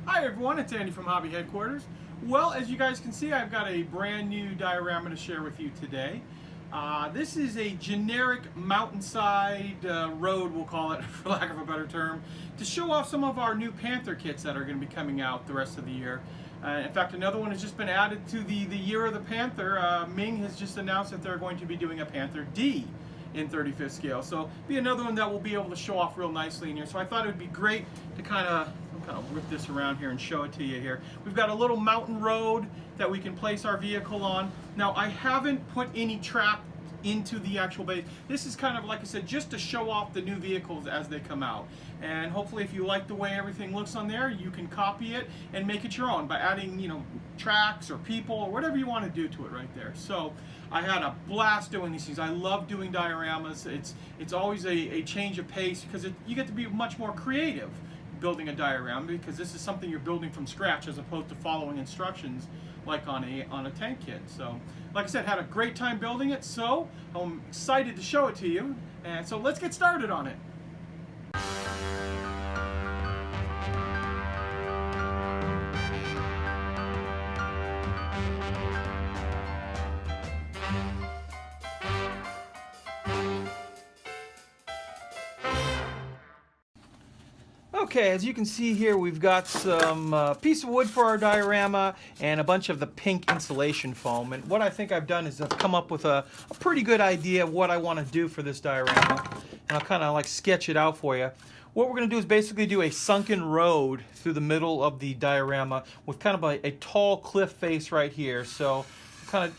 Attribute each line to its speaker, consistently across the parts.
Speaker 1: Hi everyone, it's Andy from Hobby Headquarters. Well, as you guys can see, I've got a brand new diorama to share with you today. This is a generic mountainside road, we'll call it for lack of a better term, to show off some of our new Panther kits that are going to be coming out the rest of the year. In fact, another one has just been added to the Year of the Panther. Ming has just announced that they're going to be doing a Panther D in 35th scale. So be another one that we'll be able to show off real nicely in here. So I thought it would be great to kind of whip this around here and show it to you here. We've got a little mountain road that we can place our vehicle on. Now I haven't put any track into the actual base. This is kind of, like I said, just to show off the new vehicles as they come out. And hopefully if you like the way everything looks on there, you can copy it and make it your own by adding, tracks or people or whatever you want to do to it right there. So I had a blast doing these things. I love doing dioramas. It's always a change of pace because you get to be much more creative building a diorama, because this is something you're building from scratch as opposed to following instructions like on a tank kit. So like I said, had a great time building it, so I'm excited to show it to you, and so let's get started on it. Okay, as you can see here, we've got some piece of wood for our diorama and a bunch of the pink insulation foam. And what I think I've done is I've come up with a pretty good idea of what I want to do for this diorama. And I'll kind of like sketch it out for you. What we're going to do is basically do a sunken road through the middle of the diorama with kind of a tall cliff face right here. So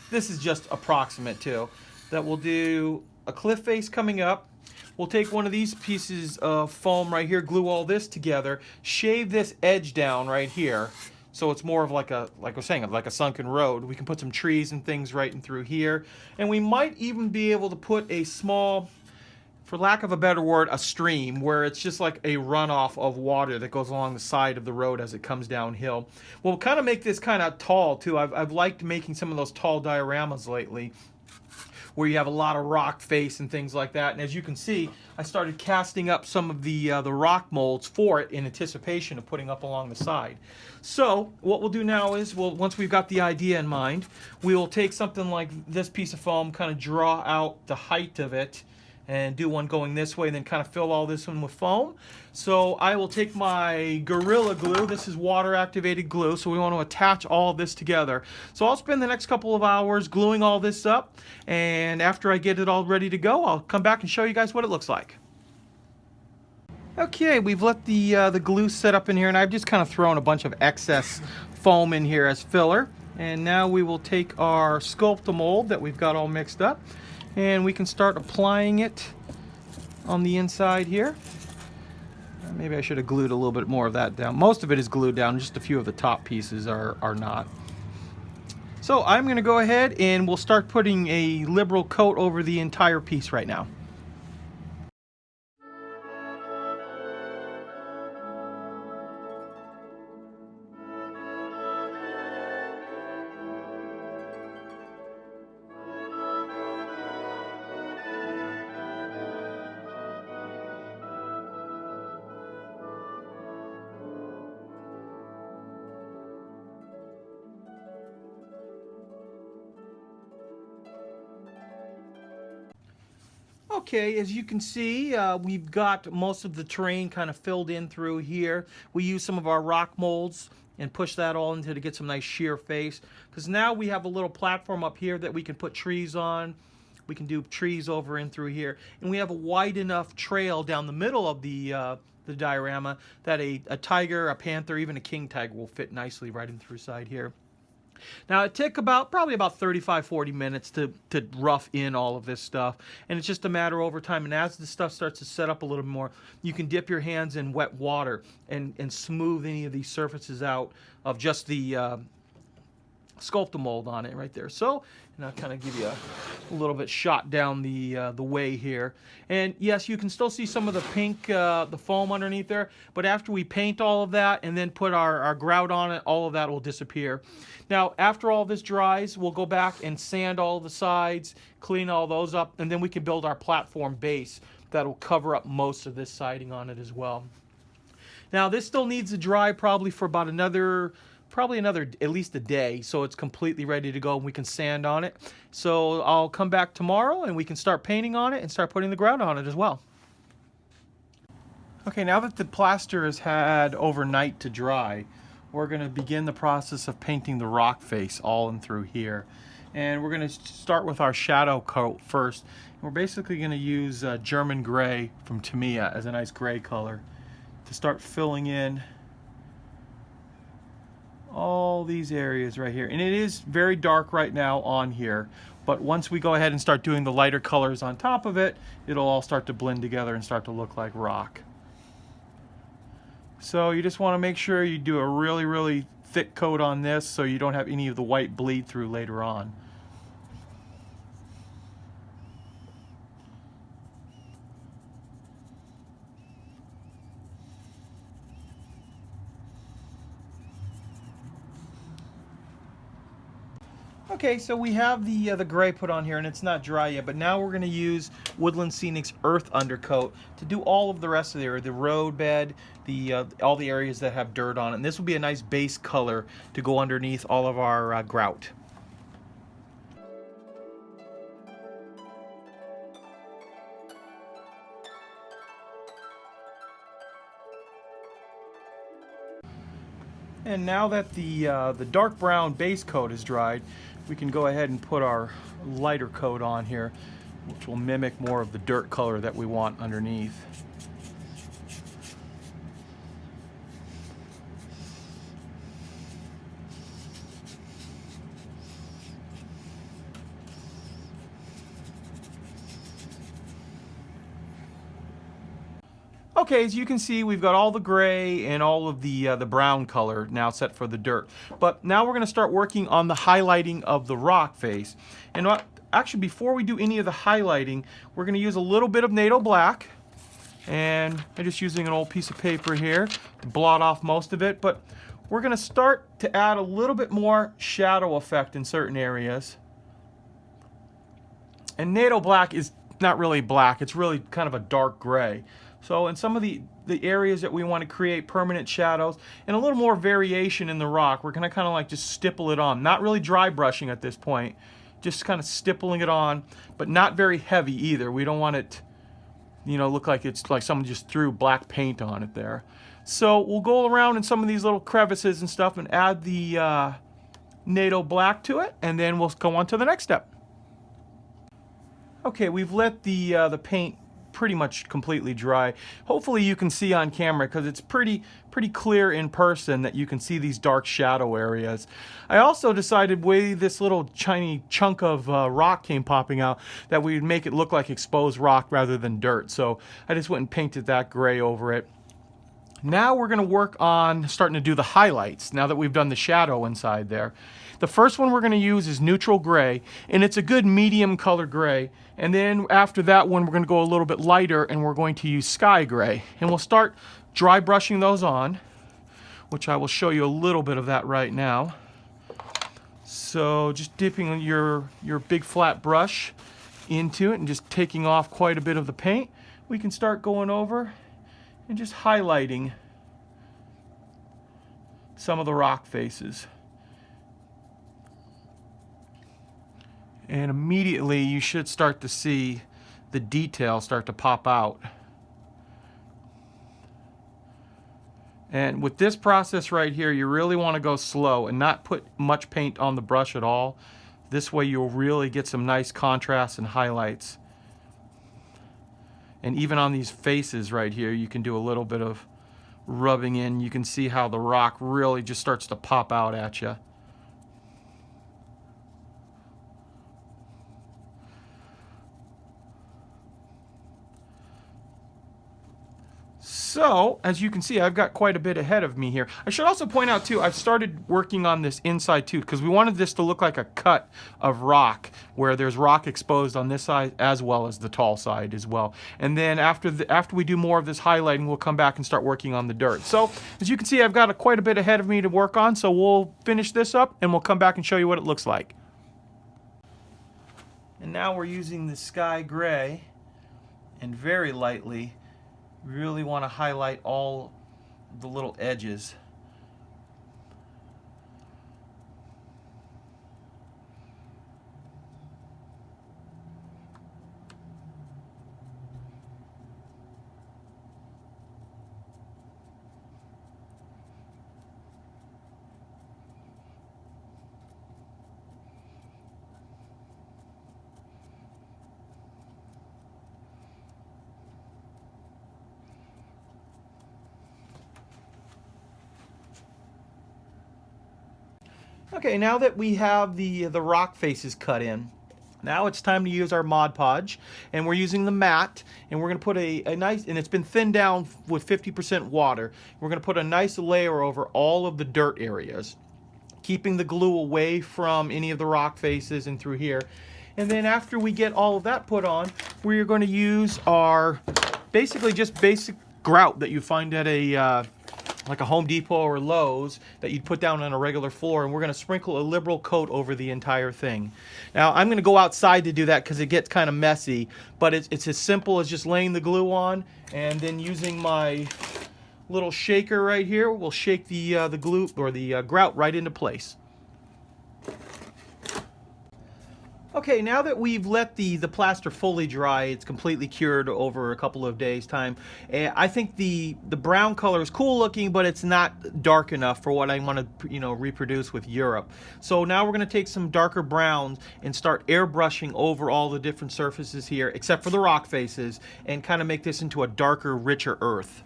Speaker 1: this is just approximate too. That we'll do a cliff face coming up. We'll take one of these pieces of foam right here, glue all this together, shave this edge down right here, so it's more of like I was saying, like a sunken road. We can put some trees and things right in through here, and we might even be able to put a small, for lack of a better word, a stream, where it's just like a runoff of water that goes along the side of the road as it comes downhill. We'll kind of make this kind of tall too. I've liked making some of those tall dioramas lately, where you have a lot of rock face and things like that. And as you can see, I started casting up some of the rock molds for it in anticipation of putting up along the side. So what we'll do now is, once we've got the idea in mind, we will take something like this piece of foam, kind of draw out the height of it, and do one going this way, and then kind of fill all this one with foam. So I will take my Gorilla Glue. This is water activated glue, so we want to attach all of this together. So I'll spend the next couple of hours gluing all this up, and after I get it all ready to go, I'll come back and show you guys what it looks like. Okay, we've let the glue set up in here, and I've just kind of thrown a bunch of excess foam in here as filler. And now we will take our Sculpt-A-Mold that we've got all mixed up, and we can start applying it on the inside here. Maybe I should have glued a little bit more of that down. Most of it is glued down, just a few of the top pieces are not. So I'm going to go ahead and we'll start putting a liberal coat over the entire piece right now. Okay, as you can see, we've got most of the terrain kind of filled in through here. We use some of our rock molds and push that all into to get some nice sheer face. Because now we have a little platform up here that we can put trees on. We can do trees over in through here. And we have a wide enough trail down the middle of the diorama that a tiger, a panther, even a king tiger will fit nicely right in through side here. Now it took probably about 35-40 minutes to rough in all of this stuff, and it's just a matter over time. And as the stuff starts to set up a little more, you can dip your hands in wet water and smooth any of these surfaces out of just the Sculpt-A-Mold on it right there. So, and I'll kind of give you a little bit shot down the way here. And yes, you can still see some of the pink, the foam underneath there, but after we paint all of that and then put our grout on it, all of that will disappear. Now, after all this dries, we'll go back and sand all the sides, clean all those up, and then we can build our platform base that'll cover up most of this siding on it as well. Now this still needs to dry probably for about another at least a day, so it's completely ready to go and we can sand on it. So I'll come back tomorrow and we can start painting on it and start putting the grout on it as well. Okay, now that the plaster has had overnight to dry, we're going to begin the process of painting the rock face all in through here. And we're going to start with our shadow coat first. We're basically going to use German gray from Tamiya as a nice gray color to start filling in all these areas right here. And it is very dark right now on here, but once we go ahead and start doing the lighter colors on top of it, it'll all start to blend together and start to look like rock. So you just want to make sure you do a really thick coat on this so you don't have any of the white bleed through later on. Okay, so we have the gray put on here and it's not dry yet, but now we're going to use Woodland Scenic's Earth Undercoat to do all of the rest of the area, the road bed, all the areas that have dirt on it. And this will be a nice base color to go underneath all of our grout. And now that the dark brown base coat is dried, we can go ahead and put our lighter coat on here, which will mimic more of the dirt color that we want underneath. Okay, as you can see, we've got all the gray and all of the brown color now set for the dirt. But now we're going to start working on the highlighting of the rock face. And actually, before we do any of the highlighting, we're going to use a little bit of NATO black. And I'm just using an old piece of paper here to blot off most of it. But we're going to start to add a little bit more shadow effect in certain areas. And NATO black is not really black, it's really kind of a dark gray. So in some of the areas that we want to create permanent shadows and a little more variation in the rock, we're going to kind of like just stipple it on. Not really dry brushing at this point, just kind of stippling it on, but not very heavy either. We don't want it, you know, look like it's like someone just threw black paint on it there. So we'll go around in some of these little crevices and stuff and add the NATO black to it, and then we'll go on to the next step. Okay, we've let the paint pretty much completely dry. Hopefully you can see on camera, because it's pretty clear in person that you can see these dark shadow areas. I also decided way this little tiny chunk of rock came popping out that we'd make it look like exposed rock rather than dirt. So I just went and painted that gray over it. Now we're going to work on starting to do the highlights now that we've done the shadow inside there. The first one we're going to use is neutral gray, and it's a good medium color gray. And then after that one, we're going to go a little bit lighter, and we're going to use sky gray. And we'll start dry brushing those on, which I will show you a little bit of that right now. So just dipping your big flat brush into it and just taking off quite a bit of the paint, we can start going over and just highlighting some of the rock faces. And immediately you should start to see the detail start to pop out. And with this process right here, you really want to go slow and not put much paint on the brush at all. This way you'll really get some nice contrast and highlights. And even on these faces right here, you can do a little bit of rubbing in. You can see how the rock really just starts to pop out at you. So, as you can see, I've got quite a bit ahead of me here. I should also point out, too, I've started working on this inside, too, because we wanted this to look like a cut of rock, where there's rock exposed on this side as well as the tall side as well. And then after we do more of this highlighting, we'll come back and start working on the dirt. So, as you can see, I've got quite a bit ahead of me to work on, so we'll finish this up, and we'll come back and show you what it looks like. And now we're using the sky gray, and very lightly, really want to highlight all the little edges. Okay, now that we have the rock faces cut in, now it's time to use our Mod Podge, and we're using the mat, and we're going to put a nice, and it's been thinned down with 50% water. We're going to put a nice layer over all of the dirt areas, keeping the glue away from any of the rock faces and through here. And then after we get all of that put on, we're going to use our basically just basic grout that you find at a like a Home Depot or Lowe's that you'd put down on a regular floor, and we're going to sprinkle a liberal coat over the entire thing. Now I'm going to go outside to do that because it gets kind of messy, but it's as simple as just laying the glue on and then using my little shaker right here. We'll shake the glue or the grout right into place. Okay, now that we've let the plaster fully dry, it's completely cured over a couple of days' time. I think the brown color is cool looking, but it's not dark enough for what I want to reproduce with Europe. So now we're going to take some darker browns and start airbrushing over all the different surfaces here, except for the rock faces, and kind of make this into a darker, richer earth.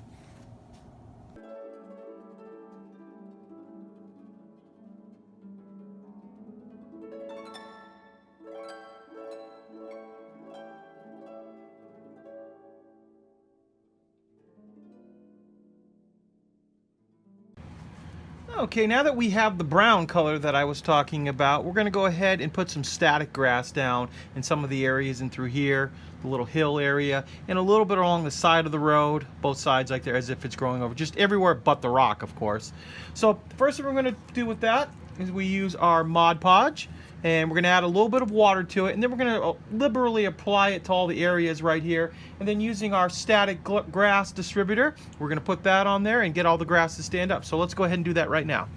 Speaker 1: Okay, now that we have the brown color that I was talking about, we're going to go ahead and put some static grass down in some of the areas and through here, the little hill area, and a little bit along the side of the road, both sides like there, as if it's growing over, just everywhere but the rock, of course. So the first thing we're going to do with that is we use our Mod Podge, and we're going to add a little bit of water to it, and then we're going to liberally apply it to all the areas right here. And then using our static grass distributor, we're going to put that on there and get all the grass to stand up. So let's go ahead and do that right now.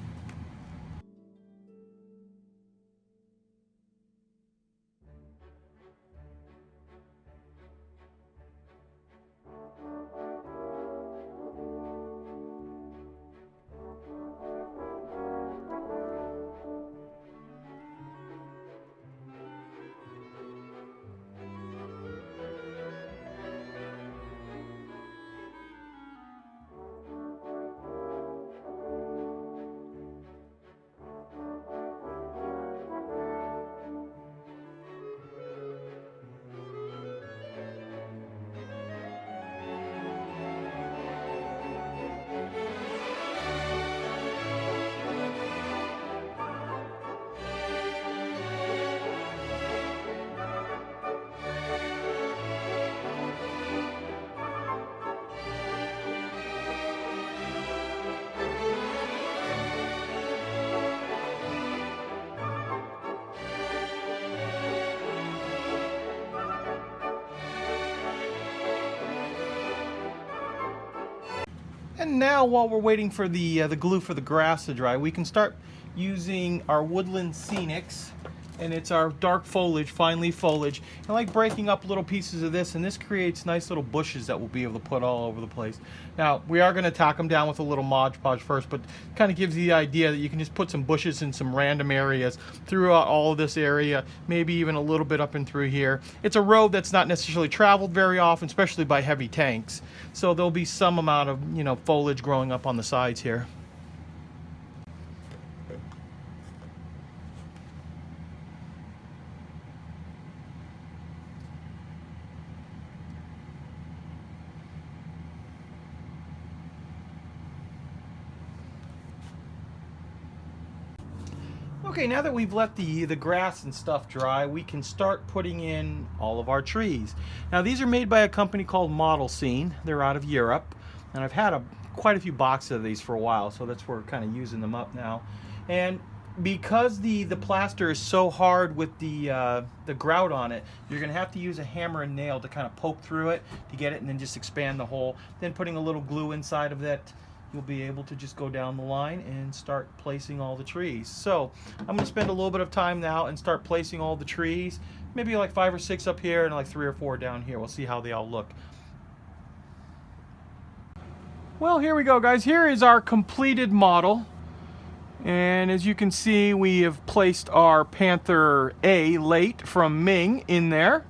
Speaker 1: And now, while we're waiting for the glue for the grass to dry, we can start using our Woodland Scenics, and it's our dark foliage, fine leaf foliage. I like breaking up little pieces of this, and this creates nice little bushes that we'll be able to put all over the place. Now, we are going to tack them down with a little Mod Podge first, but it kind of gives you the idea that you can just put some bushes in some random areas throughout all of this area, maybe even a little bit up and through here. It's a road that's not necessarily traveled very often, especially by heavy tanks, so there'll be some amount of foliage growing up on the sides here. Okay, now that we've let the grass and stuff dry, we can start putting in all of our trees. Now, these are made by a company called Model Scene. They're out of Europe, and I've had quite a few boxes of these for a while, so that's where we're kind of using them up now. And because the plaster is so hard with the grout on it, you're going to have to use a hammer and nail to kind of poke through it to get it, and then just expand the hole. Then putting a little glue inside of that you'll be able to just go down the line and start placing all the trees. So I'm going to spend a little bit of time now and start placing all the trees, maybe like 5 or 6 up here and like 3 or 4 down here. We'll see how they all look. Well, here we go, guys. Here is our completed model. And as you can see, we have placed our Panther A late from Ming in there.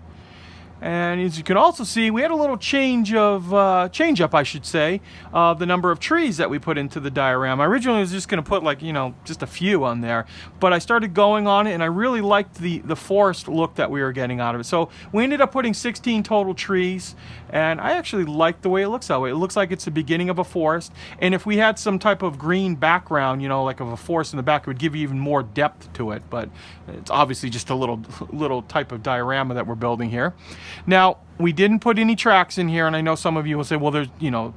Speaker 1: And as you can also see, we had a little change up, I should say, of the number of trees that we put into the diorama. Originally, I was just going to put like, just a few on there, but I started going on it, and I really liked the forest look that we were getting out of it. So we ended up putting 16 total trees, and I actually like the way it looks that way. It looks like it's the beginning of a forest, and if we had some type of green background, like of a forest in the back, it would give you even more depth to it. But it's obviously just a little type of diorama that we're building here. Now, we didn't put any tracks in here, and I know some of you will say, well, there's,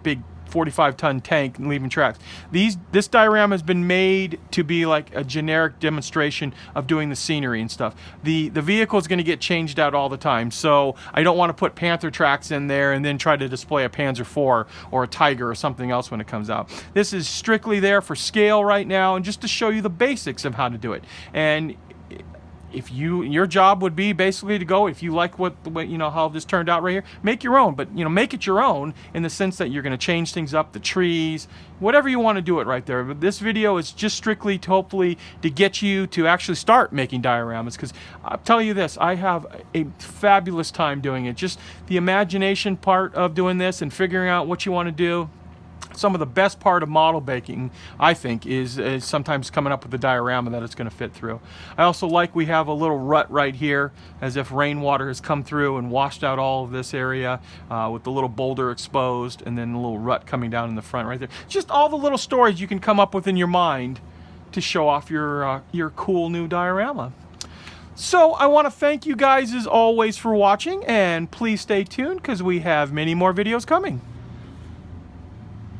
Speaker 1: big 45-ton tank and leaving tracks. This diorama has been made to be like a generic demonstration of doing the scenery and stuff. The vehicle is going to get changed out all the time, so I don't want to put Panther tracks in there and then try to display a Panzer IV or a Tiger or something else when it comes out. This is strictly there for scale right now and just to show you the basics of how to do it. And if your job would be basically to go, if you like how this turned out right here, make your own, but make it your own in the sense that you're going to change things up, the trees, whatever you want to do it right there. But this video is just strictly hopefully to get you to actually start making dioramas, because I'll tell you this, I have a fabulous time doing it. Just the imagination part of doing this and figuring out what you want to do. Some of the best part of model baking, I think, is sometimes coming up with the diorama that it's going to fit through. I also like we have a little rut right here, as if rainwater has come through and washed out all of this area with the little boulder exposed, and then a little rut coming down in the front right there. Just all the little stories you can come up with in your mind to show off your cool new diorama. So I want to thank you guys as always for watching, and please stay tuned because we have many more videos coming.